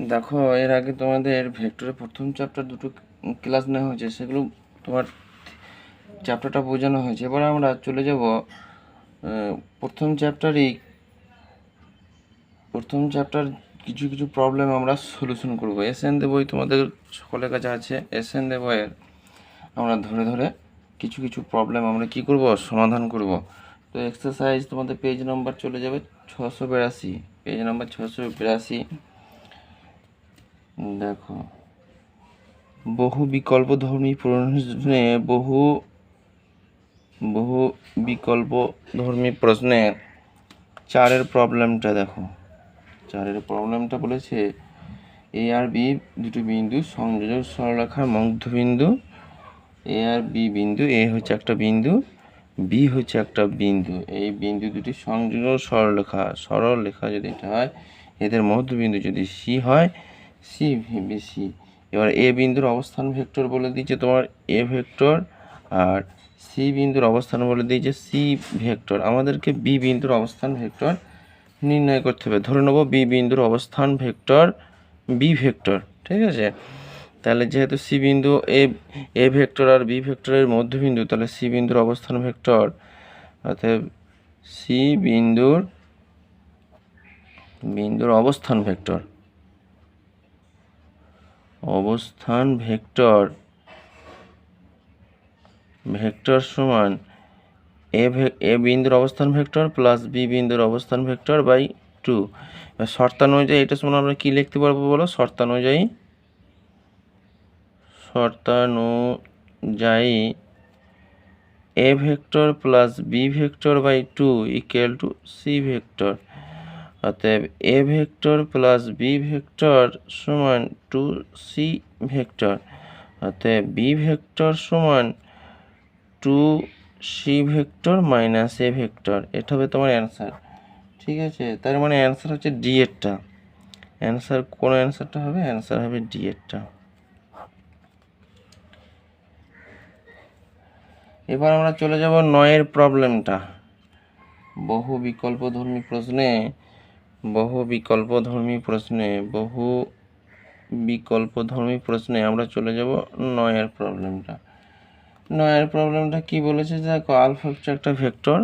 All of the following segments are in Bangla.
দেখো, এর আগে তোমাদের ভেক্টরের প্রথম চ্যাপ্টার দুটো ক্লাস নেওয়া হয়েছে, সেগুলো তোমার চ্যাপ্টারটা বোঝানো হয়েছে। এবার আমরা চলে যাব প্রথম চ্যাপ্টার কিছু কিছু প্রবলেম আমরা সলিউশন করব। এসএন দে বই তোমাদের সকলের কাছে আছে। এসএন দে বইয়ের আমরা ধরে ধরে কিছু কিছু প্রবলেম আমরা কি করব, সমাধান করব। তো এক্সারসাইজ তোমাদের পেজ নাম্বার চলে যাবে 682, পেজ নাম্বার 682। দেখো, বহু বিকল্পধর্মী প্রশ্নের 4-এর প্রবলেমটা দেখো। 4-এর প্রবলেমটা বলেছে এ আর বি দুটো বিন্দু সংযোজক সরলরেখার মধ্যবিন্দু। এ আর বি বিন্দু, এ হচ্ছে একটা বিন্দু, বি হচ্ছে একটা বিন্দু। এই বিন্দু দুটি সংযোজক সরলরেখা যদি এটা হয়, এদের মধ্যবিন্দু যদি সি হয়, সি সি। এবার এ বিন্দুর অবস্থান ভেক্টর বলে দিয়েছে তোমার এ ভেক্টর, আর সি বিন্দুর অবস্থান বলে দিয়েছে সি ভেক্টর। আমাদেরকে বি বিন্দুর অবস্থান ভেক্টর নির্ণয় করতে হবে। ধরে নেব বি বিন্দুর অবস্থান ভেক্টর বি ভেক্টর, ঠিক আছে। তাহলে যেহেতু সি বিন্দু এ ভেক্টর আর বি ভেক্টরের মধ্যবিন্দু, তাহলে সি বিন্দুর অবস্থান ভেক্টর, অতএব সি বিন্দুর অবস্থান ভেক্টর সমান এ বিন্দুর অবস্থান ভেক্টর প্লাস বি বিন্দুর অবস্থান ভেক্টর বাই 2। শর্তানুযায়ী এটা সমান আমরা কি লিখতে পারবো বলো? শর্তানুযায়ী A vector plus B vector by 2 equal to C vector. অতএব A vector plus B vector সমান 2c ভেক্টর। অতএব বি ভেক্টর সমান 2c vector minus A vector. এটা হবে তোমার অ্যান্সার, ঠিক আছে। তার মানে অ্যান্সার হচ্ছে ডি এরটা। কোন অ্যান্সারটা হবে? অ্যান্সার হবে ডি এরটা। এবার আমরা চলে যাব 9-এর প্রবলেমটা। বহু বিকল্পধর্মী প্রশ্নে আমরা চলে যাব 9-এর প্রবলেমটা। 9-এর প্রবলেমটা কি বলেছে? দেখো, আলফা হচ্ছে একটা ভেক্টর,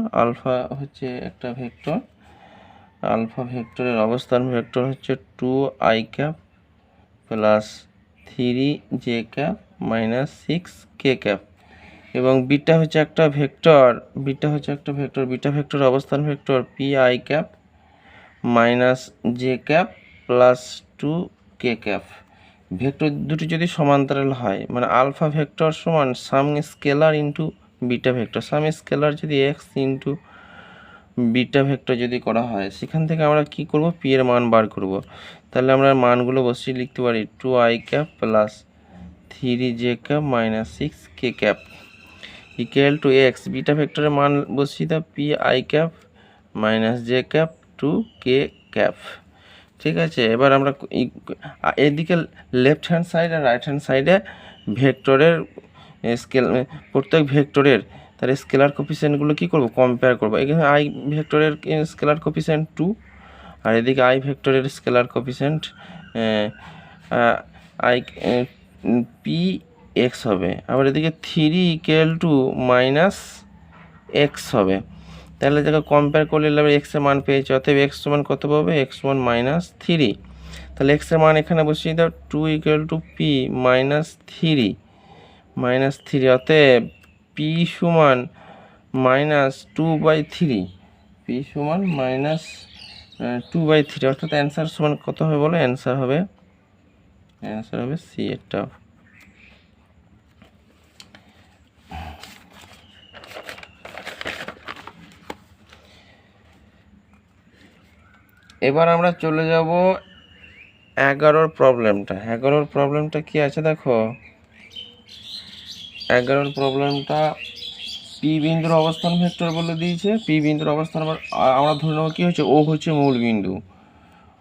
আলফা ভেক্টরের অবস্থান ভেক্টর হচ্ছে 2i cap plus 3j cap minus 6k cap, এবং বিটা হচ্ছে একটা ভেক্টর, বিটা ভেক্টর অবস্থান vector pi cap minus j cap plus 2k cap. Vector দুটি যদি সমান্তরাল হয়, মানে আলফা ভেক্টর সমান some scalar into beta vector, some scalar যদি x ইন্টু বিটা ভেক্টর যদি করা হয়, সেখান থেকে আমরা কি করব, পি এর মান বার করব। তাহলে আমরা মানগুলো বসিয়ে লিখতে পারি 2i cap plus 3j cap minus 6k cap equal to x. Beta ভেক্টরের মান বসিয়ে দাও pi cap minus j cap 2k cap, ঠিক আছে। এবার আমরা এদিকে লেফট হ্যান্ড সাইড আর রাইট হ্যান্ড সাইডে ভেক্টরের প্রত্যেক ভেক্টরের তার স্কেলার কোফিসিয়েন্টগুলো কি করব, কম্পেয়ার করব। এখানে আই ভেক্টরের স্কেলার কোফিসিয়েন্ট 2, আর এদিকে আই ভেক্টরের scalar coefficient I P x হবে। আবার এদিকে 3 ইকুয়াল টু মাইনাস এক্স হবে। তাহলে দেখো কম্পেয়ার করলে এক্স এর মান পেয়েছি, অতএব এক্স সমান কত পাবে? এক্স সমান মাইনাস 3। তাহলে এক্স এর মান এখানে বসিয়ে দাও 2 ইকুয়াল টু পি মাইনাস 3, অতএব পি সমান মাইনাস 2/3, পি সমান মাইনাস 2/3, অর্থাৎ অ্যান্সার সমান কত হবে বলো? অ্যান্সার হবে সি এরটা। এবার আমরা চলে যাব 11-র প্রবলেমটা। 11-র প্রবলেমটা কি আছে দেখো। 11-র প্রবলেমটা পি বিন্দুর অবস্থান ভেক্টর বলে দিয়েছে। পি বিন্দুর অবস্থান আমরা ধরে নেবো কি হচ্ছে, ও হচ্ছে মূল বিন্দু।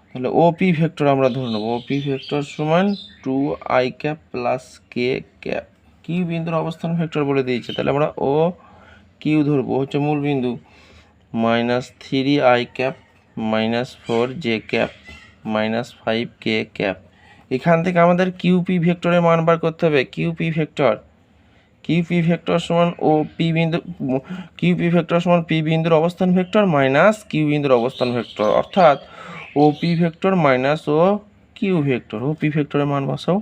তাহলে ও পি ভেক্টর আমরা ধরে নেবো, ও পি ভেক্টর সমান 2i cap plus K cap. Q বিন্দুর অবস্থান ভেক্টর বলে দিয়েছে, তাহলে আমরা ও কিউ ধরবো, হচ্ছে মূল বিন্দু, minus 3i cap minus 4j cap minus 5k cap. এখান থেকে আমাদের কিউপি ভেক্টরের মান বার করতে হবে। কিউপি ভেক্টর সমান ও পি বিন্দু, কিউপি ভেক্টর সমান পি বিন্দুর অবস্থান ভেক্টর মাইনাস কিউ বিন্দুর অবস্থান ভেক্টর, অর্থাৎ O P vector minus O Q vector. O P ভেক্টরের মান বসাও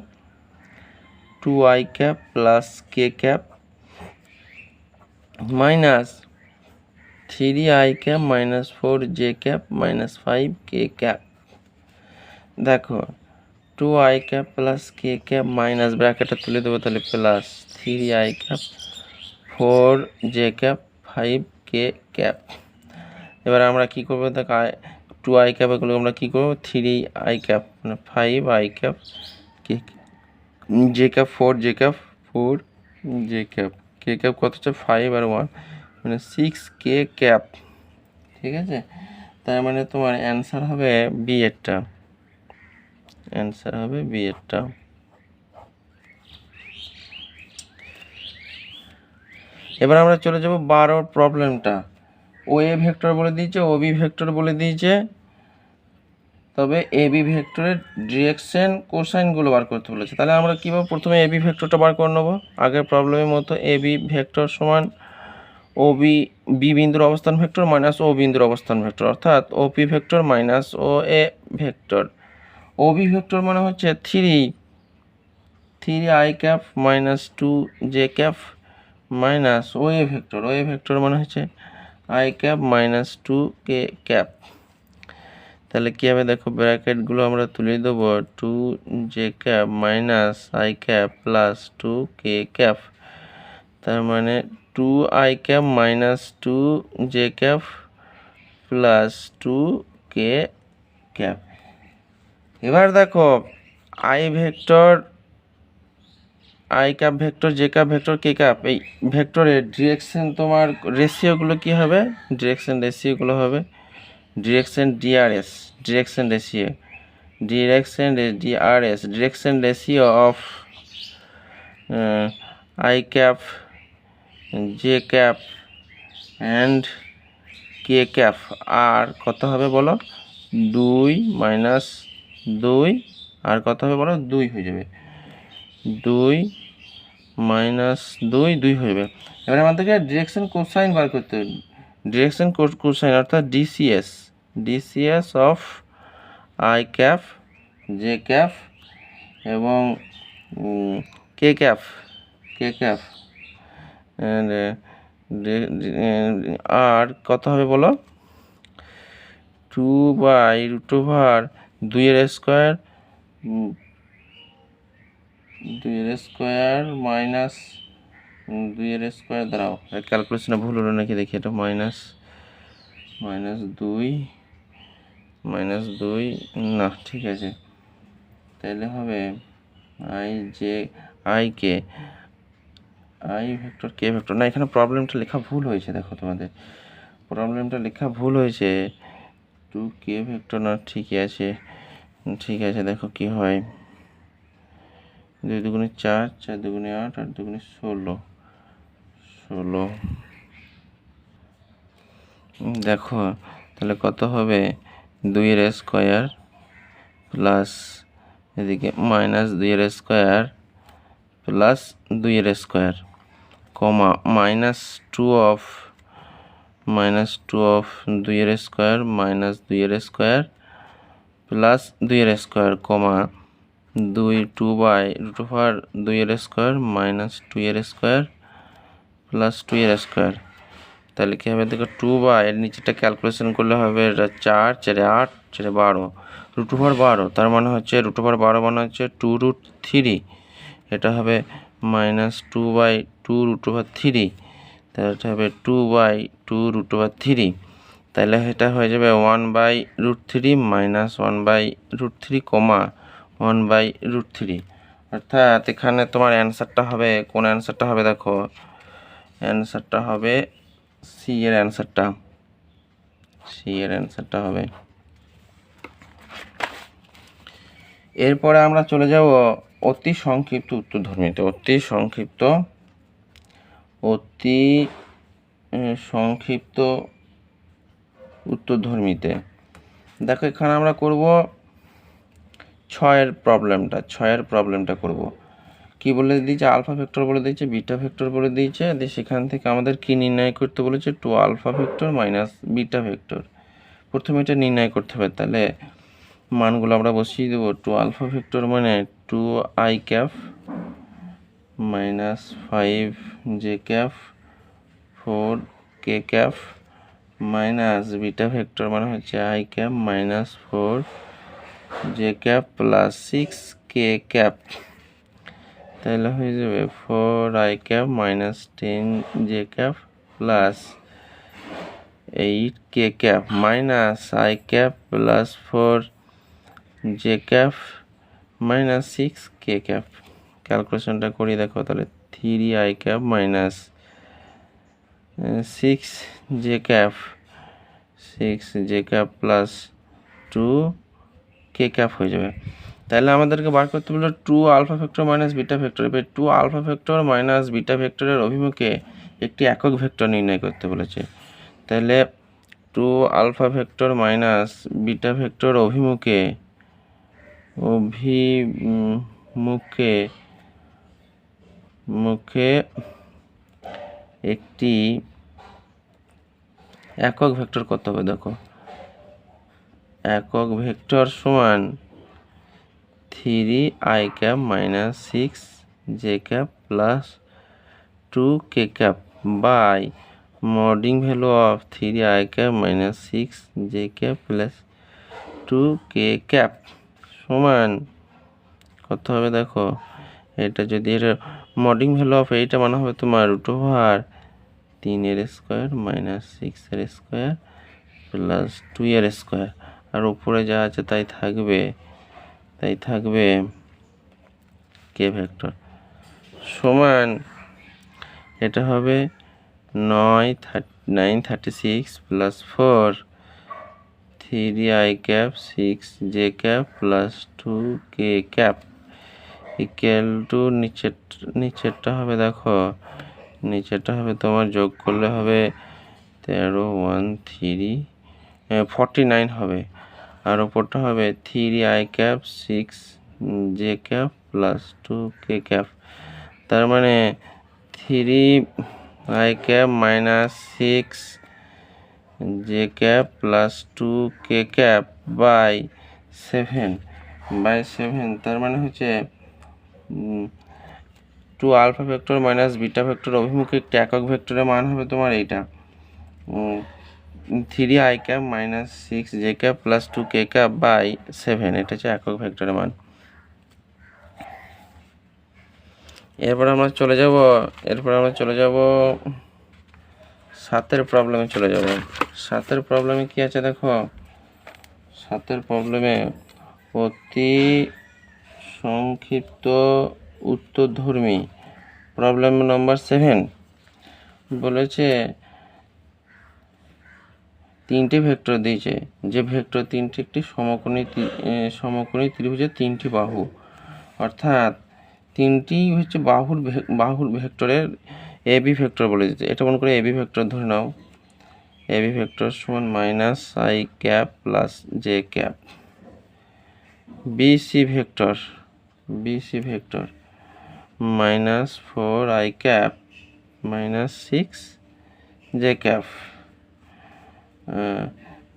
2i cap plus K cap minus 3i cap minus 4j cap minus 5k cap. দেখো 2i cap plus K cap minus ব্র্যাকেটটা তুলে দেবো, তাহলে plus 3i cap 4j cap 5k cap. এবার আমরা কি করবো, দেখো 2i ক্যাপ এগুলো আমরা কি করবো, 3i ক্যাপ মানে 5i cap j cap 4j cap 4j cap K cap কত হচ্ছে 5 আর 1 মানে 6k ক্যাপ। ঠিক আছে, তার মানে তোমার অ্যান্সার হবে বি এরটা, অ্যান্সার হবে বি এরটা। এবার আমরা চলে যাব 12 প্রবলেমটা। ও এ ভেক্টর বলে দিয়েছে, ও বি ভেক্টর বলে দিয়েছে, তবে এ বি ভেক্টরের ডিরেকশন কোসাইনগুলো বার করতে বলেছে। তাহলে আমরা কীভাবে প্রথমে এ বি ভেক্টরটা বার করে নেবো, আগের প্রবলেমের মতো এ বি ভেক্টর সমান ও বি বিন্দুর অবস্থান ভেক্টর মাইনাস ও বিন্দুর অবস্থান ভেক্টর, অর্থাৎ O P vector minus O A vector. O B vector মানে হচ্ছে 3i cap minus 2j cap minus O A vector মানে হচ্ছে i cap minus 2k cap. তাহলে কী হবে দেখো, ব্র্যাকেটগুলো আমরা তুলে দেবো, 2j cap minus i cap plus 2k cap, তার মানে 2i cap minus 2j cap plus 2k cap. এবার দেখো i vector, i cap vector, J cap vector, K cap, এই ভেক্টরের ডিরেকশন তোমার রেশিওগুলো কি হবে, ডিরেকশন রেশিওগুলো হবে direction DRS, direction ratio of i cap J cap and K cap আর কত হবে বলো, 2 মাইনাস 2 আর কত হবে বলো, 2 হয়ে যাবে, 2 মাইনাস 2 হয়ে যাবে। এবার আমাদেরকে ডিরেকশন কোসাইন বার করতে হবে, ডিরেকশন কোসাইন অর্থাৎ DCs of i cap J cap এবং কে ক্যাপ আর কত হবে বলো, 2/√2 মাইনাস 2 দাঁড়াও ক্যালকুলেশনে ভুল হলো নাকি দেখি, এটা মাইনাস 2 না, ঠিক আছে, তাহলে হবে i ভেক্টর কে ভেক্টর না, এখানে প্রবলেমটা লেখা ভুল হয়েছে, দেখো তোমাদের প্রবলেমটা লেখা ভুল হয়েছে, 2k ভেক্টর না, ঠিক আছে দেখো কি হয়, 2 দুগুণে 4, 4 দুগুণে 8, 8 দুগুণে 16, দেখো তাহলে কত হবে, 2 প্লাস এদিকে minus 2 plus 2 comma minus 2 of 2 minus plus 2 comma 2/√2 minus 2 plus 2 তাহলে কী হবে দেখো, 2 এর নিচেটা ক্যালকুলেশন করলে হবে, এটা 4 4 8 4 12 √12, তার মানে হচ্ছে √12 মানে হচ্ছে 2√3, এটা হবে মাইনাস 2/2 তাহলে এটা হবে 2/2 তাহলে এটা হয়ে যাবে 1/√3 মাইনাস 1/√3 কমা 1/√3, অর্থাৎ এখানে তোমার অ্যান্সারটা হবে, কোন অ্যান্সারটা হবে দেখো, অ্যান্সারটা হবে সি এর অ্যান্সারটা হবে। এরপরে আমরা চলে যাব অতি সংক্ষিপ্ত উত্তরধর্মীতে, অতি সংক্ষিপ্ত উত্তরধর্মীতে। দেখো এখানে আমরা করব ছয়ের প্রবলেমটা করব। কি বলে দিয়েছে? আলফা ভেক্টর বলে দিয়েছে, বিটা ভেক্টর বলে দিয়েছে। দিয়ে সেখান থেকে আমাদের কি নির্ণয় করতে বলেছে? 2 alpha vector minus beta vector. প্রথমে এটা নির্ণয় করতে হবে। তাহলে মানগুলো আমরা বসিয়ে দেবো। 2 আলফা ভেক্টর মানে 2 I cap minus 5 J cap 4 K cap minus beta vector মানে হচ্ছে I cap minus 4 J cap plus 6 K cap. তাহলে হয়ে যাবে 4 I cap minus 10 J cap plus 8 K cap minus I cap plus 4 J cap minus 6 K cap. ক্যালকুলেশনটা করি দেখো। তাহলে 3 I cap minus 6 J cap plus 2 K cap হয়ে যাবে। তাহলে আমাদেরকে বার করতে বললো 2 alpha vector minus beta vector. এবার 2 আলফা ভেক্টর মাইনাস বিটা ভেক্টরের অভিমুখে একটি একক ভেক্টর নির্ণয় করতে বলেছে। তাহলে 2 alpha vector minus beta vector অভিমুখে একটি একক ভেক্টর করতে হবে। দেখো, একক ভেক্টর সমান 3 I cap minus 6 J cap plus 2 K cap by modding value of 3 I cap minus 6 J cap plus 2 K cap সমান কত হবে? দেখো, এটা যদি এটা মডিং ভ্যালু অফ এইটা মানে হবে তোমার √3 মাইনাস 6 প্লাস 2 আর উপরে যা আছে তাই থাকবে কে ভেক্টর সমান এটা হবে 936 plus 4 3 I cap 6 J cap plus 2 K cap equal to নিচেরটা হবে। দেখো, নিচেরটা হবে তোমার যোগ করলে হবে 49 হবে। আর ওপরটা হবে 3 I cap 6 J cap plus 2 K cap. তার মানে 3 I cap minus 6 J cap plus 2 K cap by 7 তার মানে হচ্ছে 2 alpha vector minus beta vector অভিমুখে একটি একক ভেক্টরের মান হবে তোমার এইটা 3 I cap minus 6 J cap plus 2 K cap by 7। এটা হচ্ছে একক ভেক্টরের মান। এরপর আমরা চলে যাব 7 প্রবলেমে চলে যাব। 7 প্রবলেমে কি আছে দেখো, 7 প্রবলেমে অতি সংক্ষিপ্ত উত্তরধর্মী প্রবলেম নম্বর 7 বলেছে 3টি ভেক্টর দিয়েছে, যে ভেক্টর 3টি একটি সমকোণী ত্রিভুজের 3টি বাহু, অর্থাৎ 3টি হচ্ছে বাহুর ভেক্টরের এবি ভেক্টর বলে দিতে। এটা মনে করে এবি ভেক্টর ধরে নাও। এবি ভেক্টর সমান minus I cap plus J cap. BC vector minus 4 I cap minus 6 J cap.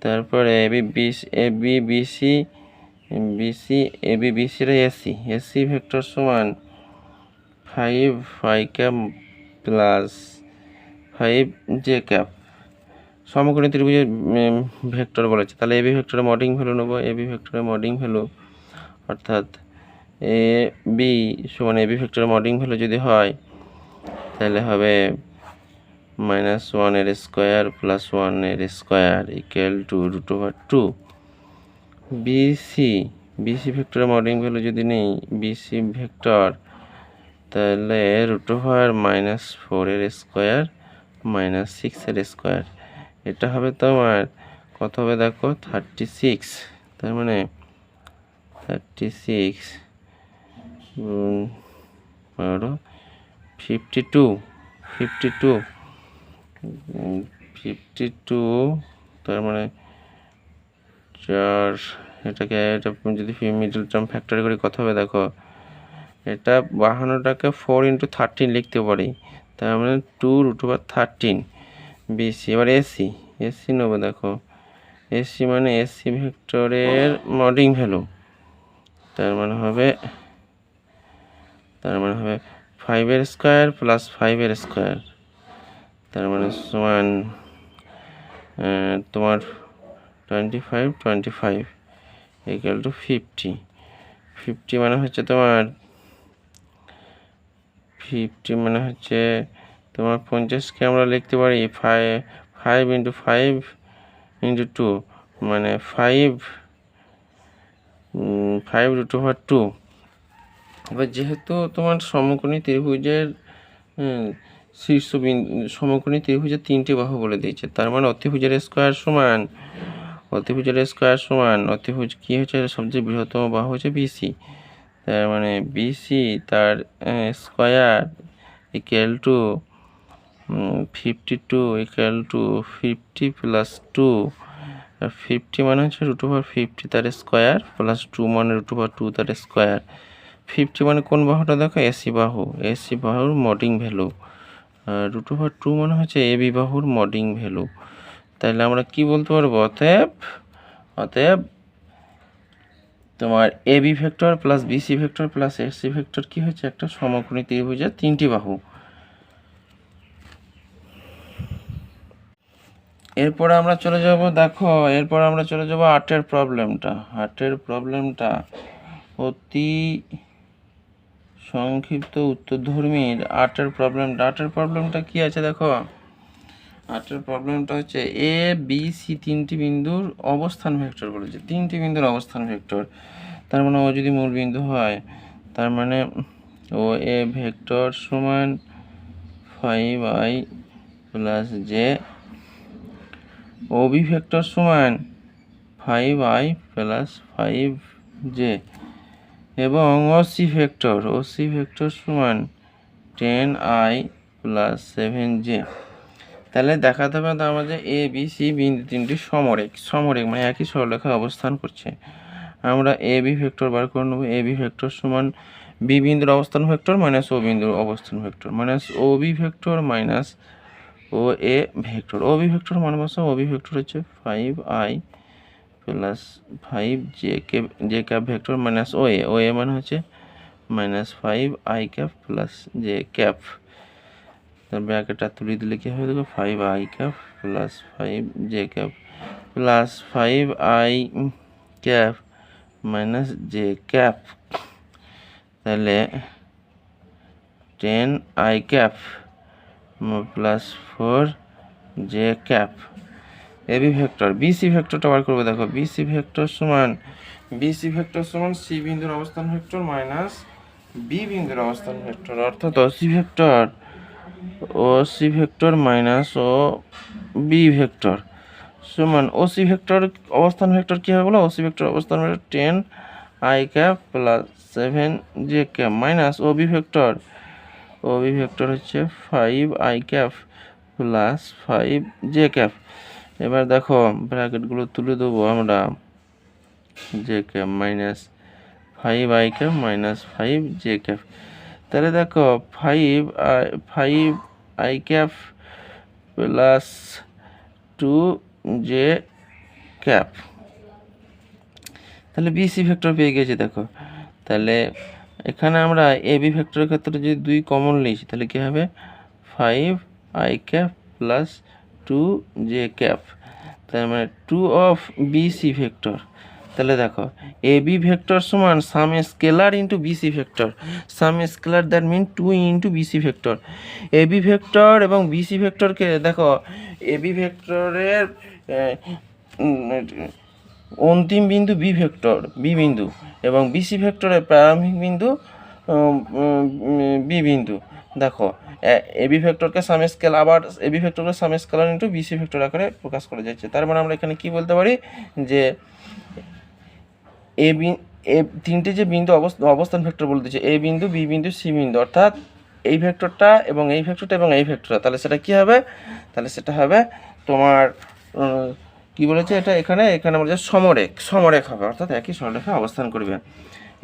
তারপরে এসি ভেক্টর সমান 5 I cap plus 5 J cap. সমকোণী ত্রিভুজের ভেক্টর বলেছে। তাহলে এবি ভেক্টরের মডিং ভ্যালু নেব। এবি ভেক্টরের মডিং ভ্যালু অর্থাৎ এ বি সমান এবি ভেক্টরের মডিং ভ্যালু যদি হয় তাহলে হবে -1² প্লাস 1² ইকুয়াল টু √2। বিসি ভেক্টরের মডিং ভ্যালু যদি নেই, বিসি ভেক্টর তাহলে √-4² মাইনাস 6² এটা হবে তোমার কত হবে দেখো 36। তার মানে 36 52 তার মানে 4 এটা যদি মিডল টার্ম ফ্যাক্টরি করে কত হবে দেখো, এটা 52টাকে 4 × 13 লিখতে পারি, তার মানে 2√13 বিসি। এবার এসি নেব, দেখো এসি মানে এসি ভেক্টরের মডিং ভ্যালু, তার মানে হবে 5 স্কোয়ার প্লাস 5 স্কোয়ার, তার মানে সমান তোমার 25 ইকুয়াল টু 50 মানে হচ্ছে তোমার 50কে আমরা লিখতে পারি 5 × 5 × 2 মানে 5√2। এবার যেহেতু তোমার সমকোণী ত্রিভুজের সমকোণী ত্রিভুজের 3টে বাহু বলে দিয়েছে, তার মানে অতিভুজের স্কোয়ার সমান অতিভুজ কি হচ্ছে, সবচেয়ে বৃহত্তম বাহু হচ্ছে বিসি, তার মানে বিসি তার square equal to 52 equal to 50 + 2, 50 মানে হচ্ছে √50 তার স্কোয়ার প্লাস 2 মানে √2 তার স্কোয়ার। 50 মানে কোন বাহুটা দেখো, এসি বাহুর মডিং ভ্যালু, √2 মানে হচ্ছে এবি বাহুর মডিং ভ্যালু। তাহলে আমরা কি বলতে পারবো, অতএব তোমার AB vector plus BC vector plus AC vector কি হচ্ছে, একটা সমকোণী ত্রিভুজের 3টি বাহু। এরপরে আমরা চলে যাব, দেখো এরপর আমরা চলে যাব 8এর প্রবলেমটা অতি সংক্ষিপ্ত উত্তরধর্মীর 8এর প্রবলেমটা কি আছে দেখো, 8এর প্রবলেমটা হচ্ছে এ বি সি 3টি বিন্দুর অবস্থান ভেক্টর বলেছে, 3টি বিন্দুর অবস্থান ভেক্টর, তার মানে ও যদি মূল বিন্দু হয়, তার মানে ও এ ভেক্টর সমান 5i + j, ও বি ভেক্টর সমান 5i + 5j, এবং ওসি ভেক্টর সমান 10i + 7j। তাহলে দেখাতে হবে আমাদের এ বি সি বিন্দু 3টি সমরেখ মানে একই সরলরেখায় অবস্থান করছে। আমরা এ বি ভেক্টর বার করে নেব, এ বি ভেক্টর সমান বি বিন্দুর অবস্থান ভেক্টর মাইনাস ও বিন্দুর অবস্থান vector minus O B vector minus O A vector. O B vector মান বসা, ও বি ভেক্টর হচ্ছে 5i + 5j vector minus O এ মানে হচ্ছে -5i + j। তার ব্র্যাকেটটা তুলে দিলে কি হবে দেখো, 5i + 5j plus 5i - j, তাহলে 10i + 4j। AB vector, BC ভেক্টরটা বার করবো, দেখো বিসি ভেক্টর সমান সি বিন্দুর অবস্থান ভেক্টর মাইনাস বি বিন্দুর অবস্থান ভেক্টর, অর্থাৎ OC vector minus O B vector সমান ওসি ভেক্টর অবস্থান ভেক্টর কি হবে বলো, ওসি ভেক্টর অবস্থান vector 10i + 7j minus O B vector হচ্ছে 5i + 5j। এবার দেখো ব্র্যাকেটগুলো তুলে দেবো আমরা, j মাইনাস 5i - 5j। তাহলে দেখো 5i + 2j, তাহলে বিসি ভেক্টর পেয়ে গেছি দেখো। তাহলে এখানে আমরা এ বি ভেক্টরের ক্ষেত্রে যদি 2 কমন নিই, তাহলে কি হবে 5i + 2j, তার মানে 2 অফ বিসি ভেক্টর। তাহলে দেখো এ বি ভেক্টর সমান some scalar into BC vector, some scalar that mean 2 × BC vector. A B vector এবং বিসি ভেক্টরকে দেখো, এ বি ভেক্টরের অন্তিম বিন্দু বি বিন্দু এবং বিসি ভেক্টরের প্রারম্ভিক বিন্দু বি বিন্দু। দেখো এবি ভেক্টরকে সাম স্কেলার ইন্টু বিসি ভেক্টর আকারে প্রকাশ করা যাচ্ছে। তার মানে আমরা এখানে কি বলতে পারি যে তিনটে যে বিন্দু অবস্থান ভেক্টর বলে দিচ্ছে, এ বিন্দু বি বিন্দু সি বিন্দু, অর্থাৎ এই ভেক্টরটা এবং এই ভেক্টরটা এবং এই ভেক্টরটা, তাহলে সেটা কি হবে, তাহলে সেটা হবে তোমার কি বলেছে এটা এখানে বলেছে সমরেখ হবে, অর্থাৎ একই সরলরেখা অবস্থান করবে।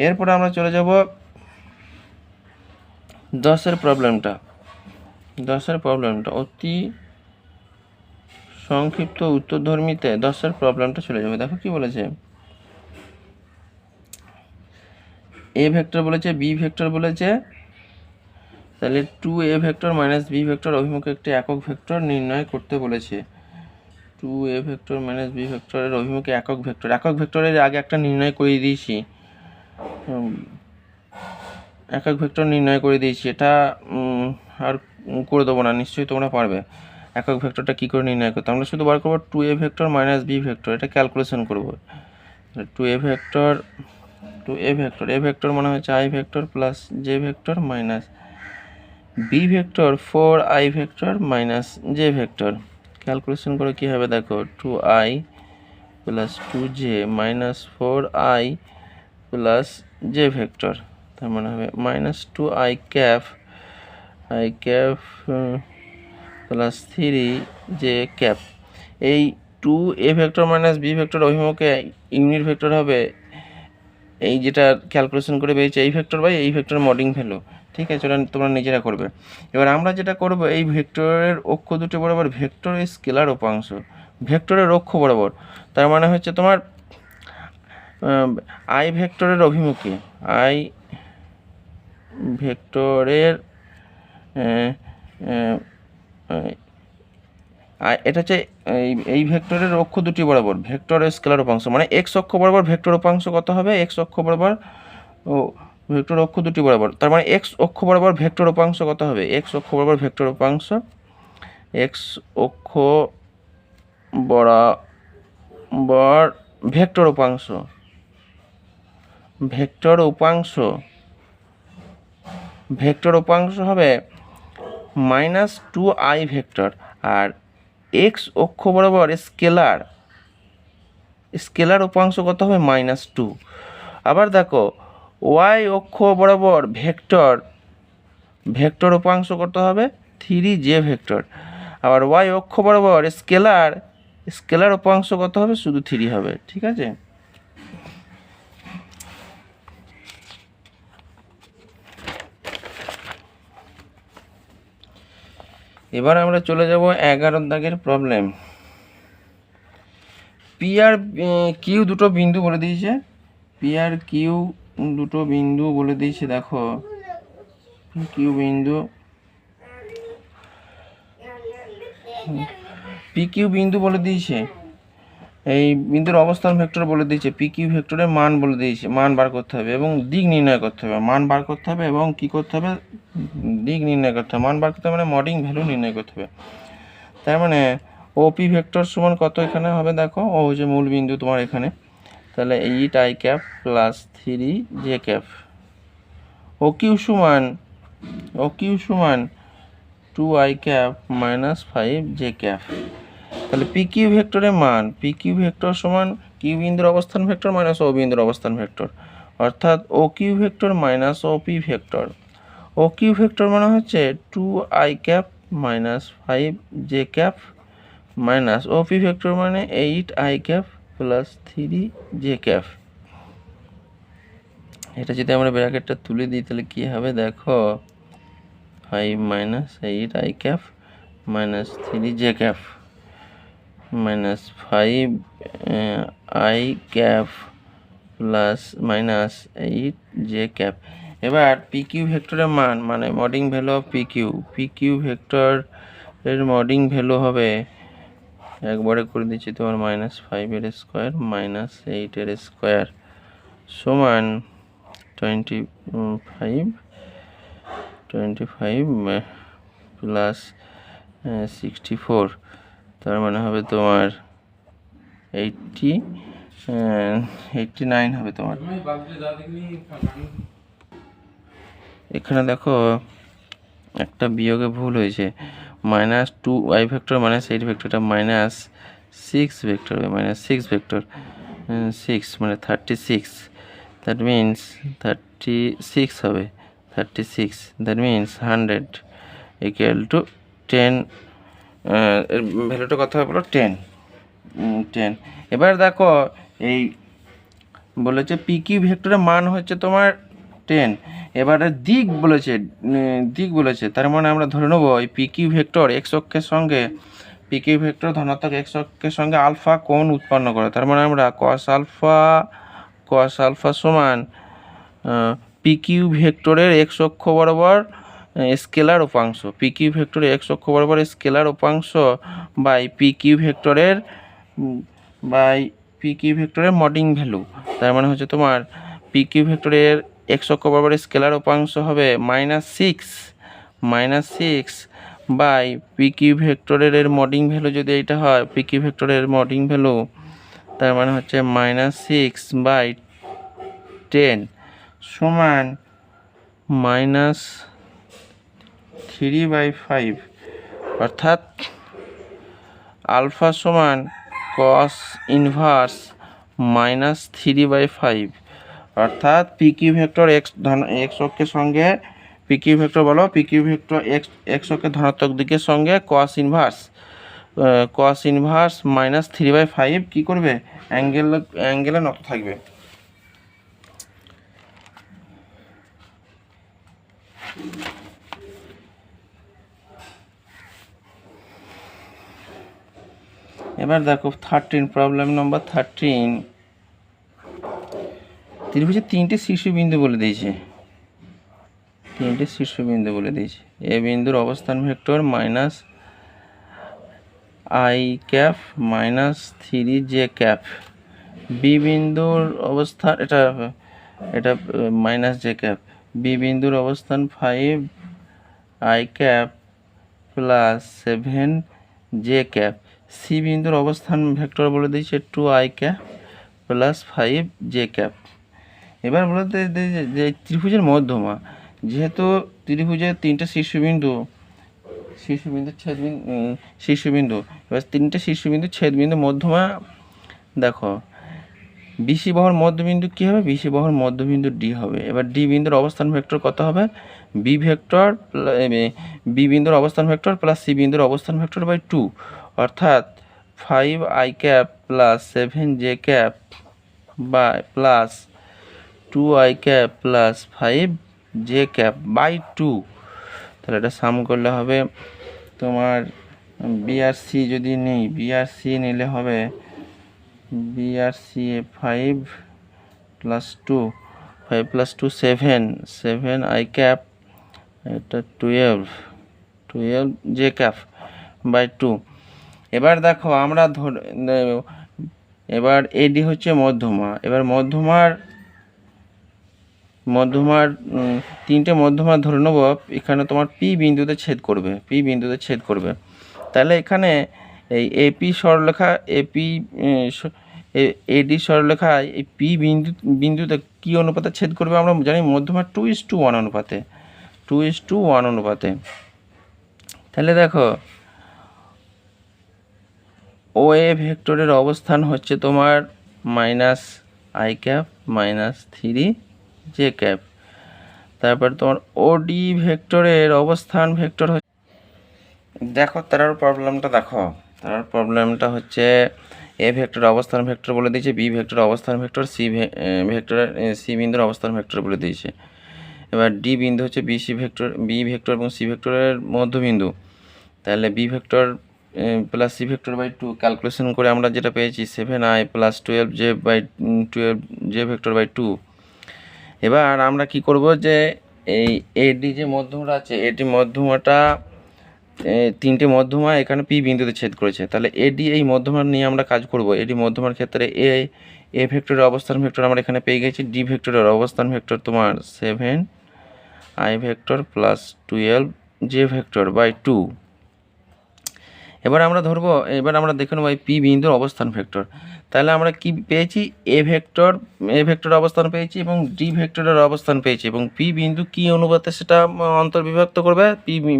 এরপরে আমরা চলে যাব 10 প্রবলেমটা অতি সংক্ষিপ্ত উত্তরধর্মীতে 10 প্রবলেমটা চলে যাবে। দেখো কি বলেছে, এ ভেক্টর বলেছে, বি ভেক্টর বলেছে, তাহলে 2a vector minus B vector অভিমুখে একটি একক ভেক্টর নির্ণয় করতে বলেছে। 2a ভেক্টর মাইনাস বি ভেক্টরের অভিমুখে একক ভেক্টরের আগে একটা নির্ণয় করে দিয়েছি, এটা আর করে দেবো না, নিশ্চয়ই তোমরা পারবে একক ভেক্টরটা কী করে নির্ণয় করতে। আমরা শুধু বার করবো 2a vector minus B vector, এটা ক্যালকুলেশন করবো। 2a ভেক্টর মানে হচ্ছে i vector plus J vector minus B vector 4i vector minus J vector. Calculation করে কী হবে দেখো, 2i plus 2j minus 4i plus J vector, তার মানে হবে minus 2i cap plus 3j cap. এই 2a vector minus B vector অভিমুখে ইউনিট ভেক্টর হবে, এই যেটা ক্যালকুলেশন করে পেয়েছে এই ভেক্টর বাই এই ভেক্টর মডিং ভ্যালু। ঠিক আছে, ওটা তোমরা নিজেরা করবে। এবার আমরা যেটা করব, এই ভেক্টরের অক্ষ দুটো বরাবর ভেক্টরের স্কেলার উপাংশ, ভেক্টরের অক্ষ বরাবর, তার মানে হচ্ছে তোমার আই ভেক্টরের অভিমুখে, আই ভেক্টরের এটা হচ্ছে এই ভেক্টরের অক্ষ দুটি বরাবর ভেক্টরের স্কেলার উপাংশ, মানে এক্স অক্ষ বরাবর ভেক্টর উপাংশ কত হবে, এক্স অক্ষ বরাবর ভেক্টর অক্ষ দুটি বরাবর, তার মানে এক্স অক্ষ বরাবর ভেক্টর উপাংশ কত হবে, এক্স অক্ষ বরাবর ভেক্টর উপাংশ ভেক্টর উপাংশ হবে মাইনাস 2i ভেক্টর, আর এক্স অক্ষ বরাবর স্কেলার উপাংশ কত হবে -2। আবার দেখো ওয়াই অক্ষ বরাবর ভেক্টর উপাংশ কত হবে 3j ভেক্টর, আবার ওয়াই অক্ষ বরাবর স্কেলার উপাংশ কত হবে, শুধু 3 হবে। ঠিক আছে, এবার আমরা চলে যাব 11 দাগের প্রবলেম। পি আর কিউ দুটো বিন্দু বলে দিয়েছে, দেখো কিউ বিন্দু, পি কিউ বিন্দু বলে দিয়েছে, এই বিন্দুর অবস্থান ভেক্টর বলে দিয়েছে, পি কিউ ভেক্টরের মান বলে দিয়েছে, মান বার করতে হবে এবং দিক নির্ণয় করতে হবে, এবং কি করতে হবে, দিক নির্ণয় করতে হবে। মান বার করতে হবে মানে মডিং ভ্যালু নির্ণয় করতে হবে। তার মানে ওপি ভেক্টর সমান কত এখানে হবে, দেখো ও যে মূল বিন্দু তোমার এখানে, তাহলে 8i cap plus 3j cap. O Q সমান 2i cap minus 5j cap. তাহলে পি কিউ ভেক্টরের মান, পি কিউ ভেক্টর সমান কিউ বিন্দুর অবস্থান ভেক্টর মাইনাস ও বিন্দুর অবস্থান ভেক্টর, অর্থাৎ O Q vector minus O P vector. O Q vector মানে হচ্ছে 2i cap minus 5j cap minus O P vector মানে 8i cap plus 3j cap. এটা যদি আমরা ব্র্যাকেটটা তুলে দিই তাহলে কি হবে দেখো, 5 minus 8i cap minus 3j cap minus 5i cap plus minus 8j cap. এবার পি কিউ ভেক্টরের মান মানে modding value of P Q vector এর মডিং ভ্যালু হবে, একবারে করে দিচ্ছি তোমার -5 স্কোয়ার মাইনাস 8 স্কোয়ার সমান 25 প্লাস 64, তার মানে হবে তোমার 89 হবে তোমার। এখানে দেখো একটা বিয়োগে ভুল হয়েছে, -2i ভেক্টর মাইনাস 8 ভেক্টরটা -6 ভেক্টর হবে, -6 ভেক্টর 6 মানে 36, দ্যাট মিনস 36 হবে, 36 দ্যাট মিনস 100 ইকুয়াল টু 10, এর ভ্যালুটা কত হবে বলো 10। 10। এবার দেখো এই বলেছে পি কিউ ভেক্টরের মান হচ্ছে তোমার 10। এবারে দিক বলেছে, তার মানে আমরা ধরে নেবো এই পি কিউ ভেক্টর এক্স অক্ষের সঙ্গে পি কিউ ভেক্টর ধনাত্মক এক্স অক্ষের সঙ্গে আলফা কোণ উৎপন্ন করে। তার মানে আমরা কস আলফা সমান পি কিউ ভেক্টরের এক্স অক্ষ বরাবর স্কেলার উপাংশ, পি কিউ ভেক্টরের এক্স অক্ষ বরাবর স্কেলার উপাংশ বাই পি কিউ ভেক্টরের মডিং ভ্যালু। তার মানে হচ্ছে তোমার পি কিউ ভেক্টরের এক্স অক্ষ বরাবর স্কেলার উপাংশ হবে -6 বাই পি কিউ ভেক্টরের মডিং ভ্যালু যদি এইটা হয় পি কিউ ভেক্টরের মডিং ভ্যালু, তার মানে হচ্ছে -6/10 সমান -3/5, অর্থাৎ আলফা সমান কস ইনভার্স -3/5, অর্থাৎ পি কিউ ভেক্টর এক্স অক্ষের সঙ্গে পি কিউ ভেক্টর বলো পি কিউ ভেক্টর এক্স অক্ষের ধনাত্মক দিকের সঙ্গে কস ইনভার্স -3/5 কী করবে, অ্যাঙ্গেলে নত থাকবে। এবার দেখো 13, প্রবলেম নম্বর 13। ত্রিভুজের তিনটে শীর্ষবিন্দু বলে দিয়েছে, এ বিন্দুর অবস্থান ভেক্টর -i-3j, বি বিন্দুর অবস্থান এটা -j, বি বিন্দুর অবস্থান 5i + 7j, সি বিন্দুর অবস্থান ভেক্টর বলে দিয়েছে 2i + 5j। এবার বলতে যে ত্রিভুজের মধ্যমা, যেহেতু ত্রিভুজের তিনটে শীর্ষবিন্দু এবার তিনটে শীর্ষবিন্দু ছেদবিন্দু মধ্যমা, দেখো বিসি বাহুর মধ্যবিন্দু কী হবে, বিসি বাহুর মধ্যবিন্দু ডি হবে। এবার ডি বিন্দুর অবস্থান ভেক্টর কত হবে, বি বিন্দুর অবস্থান ভেক্টর প্লাস সি বিন্দুর অবস্থান ভেক্টর বাই 2, অর্থাৎ 5i + 7j by plus 2i + 5j by 2। তাহলে এটা সাম করলে হবে তোমার বি আর সি যদি নেই, বি আর সি নিলে হবে 5 + 2 7i এটা 12j বাই 2। এবার দেখো আমরা এবার এডি হচ্ছে মধ্যমা। এবার মধ্যমার তিনটে মধ্যমা ধরে নেব, এখানে তোমার পি বিন্দুতে ছেদ করবে, তাহলে এখানে এই এপি সরলরেখা এডি সরলরেখায় এই পি বিন্দুতে কী অনুপাতে ছেদ করবে আমরা জানি, মধ্যমা 2:1 অনুপাতে। তাহলে দেখো ও এ ভেক্টরের অবস্থান হচ্ছে তোমার -i -3j, তারপর তোমার ওডি ভেক্টরের অবস্থান ভেক্টর হচ্ছে, দেখো তার প্রবলেমটা হচ্ছে এ ভেক্টরের অবস্থান ভেক্টর বলে দিয়েছে, বি ভেক্টরের অবস্থান ভেক্টর, সি বিন্দুর অবস্থান ভেক্টর বলে দিয়েছে। এবার ডি বিন্দু হচ্ছে বি ভেক্টর এবং সি ভেক্টরের মধ্যবিন্দু। তাহলে B vector plus C vector by 2 calculation করে আমরা যেটা পেয়েছি 7i + 12j ভেক্টর বাই 2। এবার আমরা কি করব, যে এই এডি যে মধ্যমাটা আছে, এডি মধ্যমাটা তিনটে মধ্যমা এখানে পি বিন্দুতে ছেদ করেছে, তাহলে এডি এই মধ্যমা নিয়ে আমরা কাজ করব। এডি মধ্যমার ক্ষেত্রে এ ভেক্টরের অবস্থান ভেক্টর আমরা এখানে পেয়ে গেছি, ডি ভেক্টরের অবস্থান ভেক্টর তোমার 7i + 12j ভেক্টর বাই 2। এবার আমরা দেখে নেব এই পি বিন্দুর অবস্থান ভেক্টর। তাহলে আমরা কি পেয়েছি, এ ভেক্টর অবস্থান পেয়েছি এবং ডি ভেক্টরের অবস্থান পেয়েছি, এবং পি বিন্দু কি অনুপাতে সেটা অন্তর্বিভক্ত করবে,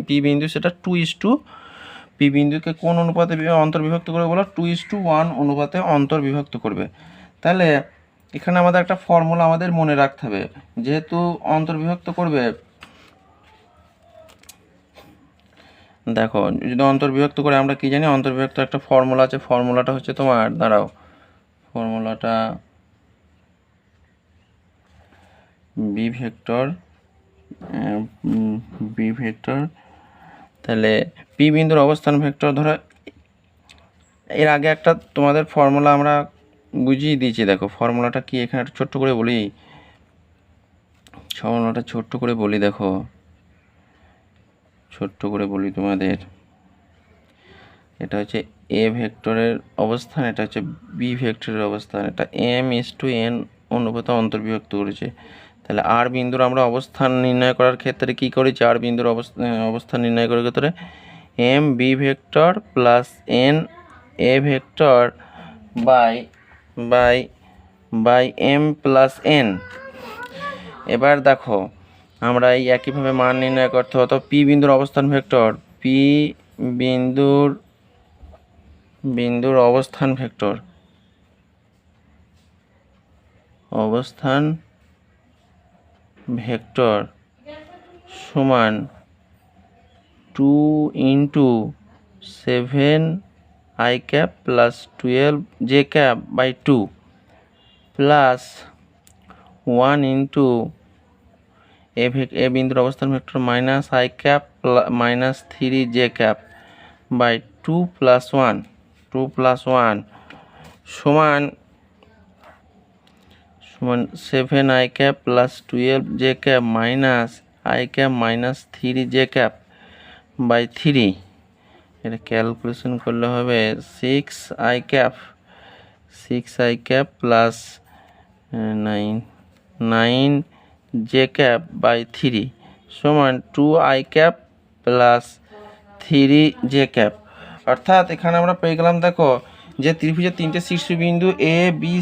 পি বিন্দু সেটা 2:, পি বিন্দুকে কোন অনুপাতে অন্তর্বিভক্ত করবে বলো, 2:1 অনুপাতে অন্তর্বিভক্ত করবে। তাহলে এখানে আমাদের একটা ফর্মুলা আমাদের মনে রাখতে হবে, যেহেতু অন্তর্বিভক্ত করবে দেখো যদি অন্তর্বিভক্ত করে আমরা কি জানি, অন্তর্বিভক্ত একটা ফর্মুলা আছে, ফর্মুলাটা হচ্ছে তোমার, দাঁড়াও, ফর্মুলাটা বি ভেক্টর তাহলে পি বিন্দুর অবস্থান ভেক্টর ধরো, এর আগে একটা তোমাদের ফর্মুলা আমরা বুঝিয়ে দিয়েছি। দেখো ফর্মুলাটা কি, এখানে একটা ছোট্ট করে বলি, ফর্মুলাটা ছোট্ট করে বলি, দেখো ছোট্ট করে বলি তোমাদের। এটা হচ্ছে এ ভেক্টরের অবস্থান, এটা হচ্ছে বি ভেক্টরের অবস্থান, এটা m:n অনুপাতে অন্তর্বিভক্ত করেছে। তাহলে আর বিন্দুর আমরা অবস্থান নির্ণয় করার ক্ষেত্রে কি করেছি, আর বিন্দুর অবস্থান নির্ণয় করার ক্ষেত্রে m b vector plus n a vector by m plus n। এবার দেখো আমরা এই একইভাবে মান নির্ণয় করতে হতো পি বিন্দুর অবস্থান ভেক্টর, পি বিন্দুর অবস্থান ভেক্টর সমান 2 × 7i cap plus 12j cap by 2 plus 1 × A বিন্দুর অবস্থান vector minus i cap minus 3j cap by 2 plus 1 সমান 7i cap plus 12j cap minus i cap minus 3j cap by 3। এটা ক্যালকুলেশন করলে হবে 6i cap plus 9j cap by 3 সমান 2i cap plus 3j cap. অর্থাৎ এখানে আমরা পেয়ে গেলাম, দেখো যে ত্রিভুজের তিনটে শীর্ষবিন্দু এ বি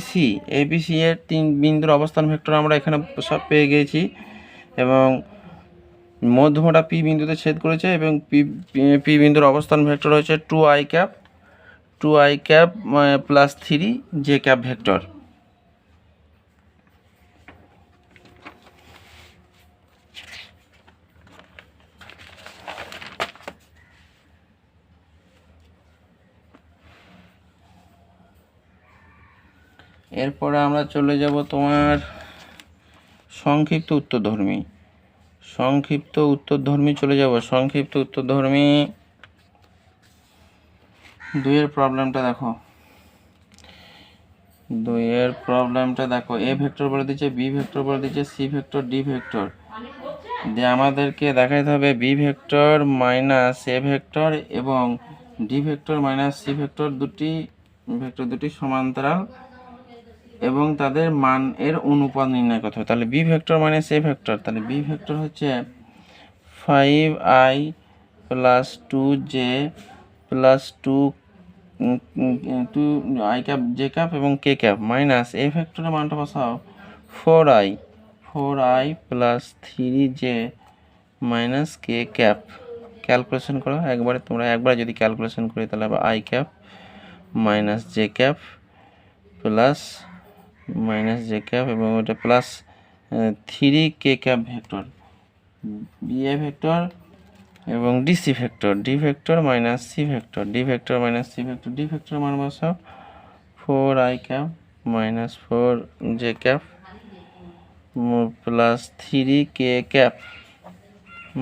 সি এর তিন বিন্দুর অবস্থান ভেক্টর আমরা এখানে সব পেয়ে গেছি, এবং মধ্যমটা পি বিন্দুতে ছেদ করেছে, এবং পি বিন্দুর অবস্থান ভেক্টর হচ্ছে 2i cap plus 3j cap vector. এরপরে আমরা চলে যাব তোমার সংক্ষিপ্ত উত্তরধর্মী চলে যাব। সংক্ষিপ্ত উত্তরধর্মী 2-এর প্রবলেমটা দেখো, এ ভেক্টর বলে দিচ্ছে, বি ভেক্টর বলে দিচ্ছে, সি ভেক্টর, ডি ভেক্টর দিয়ে আমাদেরকে দেখাইতে হবে B vector minus A vector এবং D vector minus C vector দুটি সমান্তরাল এবং তাদের মান এর অনুপাত নির্ণয় করতে হবে। তাহলে B vector minus A vector, তাহলে বি ভেক্টর হচ্ছে 5i plus 2j plus 2i cap j cap এবং k ক্যাপ মাইনাস এ ভেক্টরের মানটা বসাও 4i plus 3j minus k cap. Calculation করো একবারে যদি ক্যালকুলেশন করি তাহলে হবে i cap minus j cap plus minus j cap এবং ওটা plus 3k cap vector BA vector এবং DC vector, D vector minus C vector, D vector মান বসাও 4i cap minus 4j cap plus 3k cap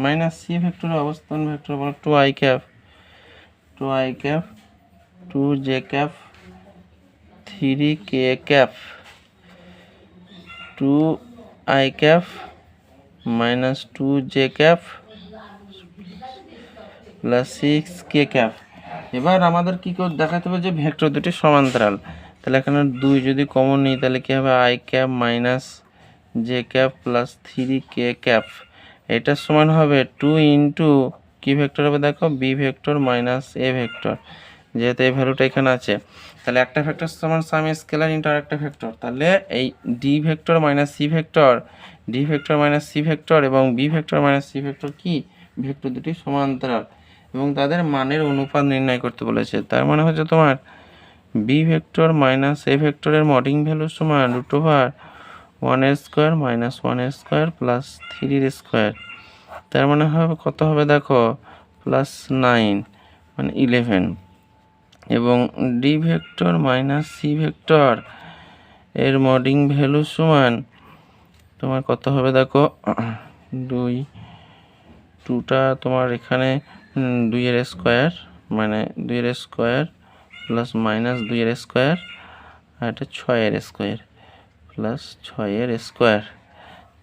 minus C ভেক্টরের অবস্থান ভেক্টর বলো 2i cap 2j cap 3k cap 2i cap minus 2j cap plus 6k cap. এবার আমাদের কি করে দেখাতে হবে যে ভেক্টর দুটি সমান্তরাল। তাহলে এখানে 2 যদি কমন নিই তাহলে কি হবে i cap minus j cap plus 3k cap, এটা সমান হবে 2 ইন্টু কি ভেক্টর হবে দেখো B vector minus A vector, যেহেতু এই ভ্যালুটা এখানে আছে। তাহলে একটা ভেক্টর সমান সাম স্কেলার ইন্টু আরেকটা ভেক্টর, তাহলে এই D vector minus C vector এবং B vector minus C vector কি ভেক্টর দুটি সমান্তরাল এবং তাদের মানের অনুপাত নির্ণয় করতে বলেছে। তার মানে হচ্ছে তোমার বি ভেক্টর মাইনাস এ ভেক্টরের মডিং ভ্যালু সমান √1² মাইনাস 1² প্লাস 3 স্কোয়ার। তার মানে হবে কত হবে দেখো প্লাস 9 মানে 11 এবং D vector minus C vector এর মডিং ভ্যালু সমান তোমার কত হবে দেখো 2টা তোমার এখানে 2 এর স্কোয়ার মানে 2 এর স্কোয়ার প্লাস মাইনাস 2 এর স্কোয়ার আর এটা 6 এর স্কোয়ার প্লাস 6 এর স্কোয়ার,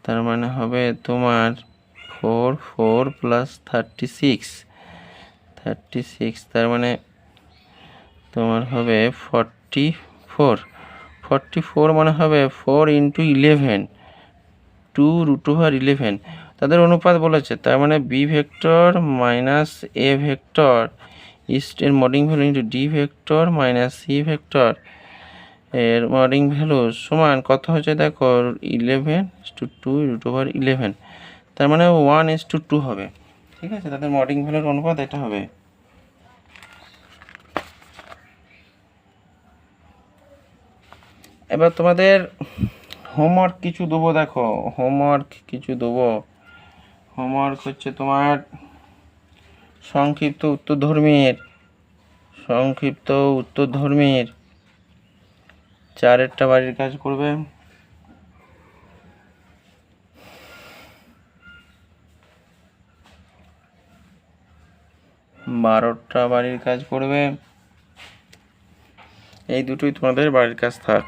তার মানে হবে তোমার 4 প্লাস 36 তার মানে তোমার হবে 44 মানে হবে 4 ইন্টু 11 2√11 তাদের অনুপাত বলেছে, তার মানে B vector minus A vector এর modding value into D vector minus C vector এর মডিং ভ্যালু সমান কত হচ্ছে দেখো 11:2√11, তার মানে 1:2 হবে। ঠিক আছে, তাদের মডিং ভ্যালুর অনুপাত এটা হবে। এবার তোমাদের হোমওয়ার্ক কিছু দেবো, দেখো হোমওয়ার্ক হচ্ছে তোমার সংক্ষিপ্ত উত্তরধর্মীর 4টা বাড়ির কাজ করবে, 12টা বাড়ির কাজ করবে। এই দুটোই তোমাদের বাড়ির কাজ থাক।